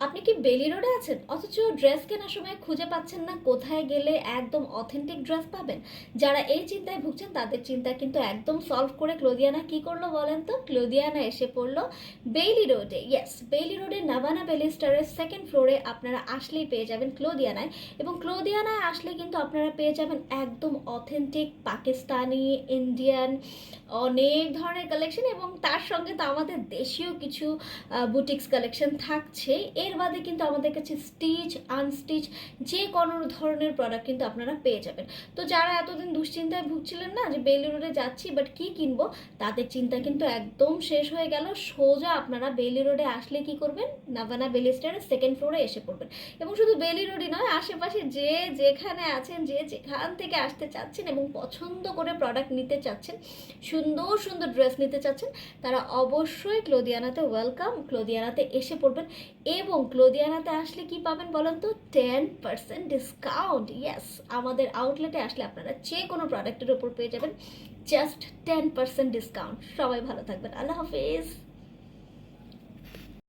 আপনি কি বেলি রোডে আছেন অথচ ড্রেস কেনার সময় খুঁজে পাচ্ছেন না কোথায় গেলে একদম অথেন্টিক ড্রেস পাবেন? যারা এই চিন্তায় ভুগছেন তাদের চিন্তা কিন্তু একদম সলভ করে ক্লোদিয়ানা কি করলো বলেন তো? ক্লোদিয়ানা এসে পড়লো বেইলি রোডে। ইয়েস, বেইলি রোডে নাভানা বেলি স্টারের সেকেন্ড ফ্লোরে আপনারা আসলেই পেয়ে যাবেন ক্লোদিয়ানায়। এবং ক্লোদিয়ানায় আসলে কিন্তু আপনারা পেয়ে যাবেন একদম অথেন্টিক পাকিস্তানি, ইন্ডিয়ান অনেক ধরনের কালেকশন, এবং তার সঙ্গে তো আমাদের দেশীয় কিছু বুটিক্স কালেকশন থাকছে। এর বাদে কিন্তু আমাদের কাছে স্টিচ, আনস্টিচ যে কোনো ধরনের প্রোডাক্ট কিন্তু আপনারা পেয়ে যাবেন। তো যারা এতদিন দুশ্চিন্তায় ভুগছিলেন না যে বেইলি রোডে যাচ্ছি বাট কি কিনবো, তাদের চিন্তা কিন্তু একদম শেষ হয়ে গেল। সোজা আপনারা বেইলি রোডে আসলে কি করবেন, নাভানা বেলি স্টারের সেকেন্ড ফ্লোরে এসে পড়বেন। এবং শুধু বেইলি রোডই নয়, আশেপাশে যে যেখানে আছেন, যে যেখান থেকে আসতে চাচ্ছেন এবং পছন্দ করে প্রোডাক্ট নিতে চাচ্ছেন, সুন্দর সুন্দর ড্রেস নিতে চাচ্ছেন, তারা অবশ্যই ক্লোদিয়ানাতে ওয়েলকাম। ক্লোদিয়ানাতে এসে পড়বেন। এবং ক্লোদিয়ানাতে আসলে কি পাবেন বলেন তো? 10% ডিসকাউন্ট। ইয়েস, আমাদের আউটলেটে আসলে আপনারা যে কোনো প্রোডাক্টের উপর পেয়ে যাবেন জাস্ট 10% ডিসকাউন্ট। সবাই ভালো থাকবেন, আল্লাহ হাফিজ।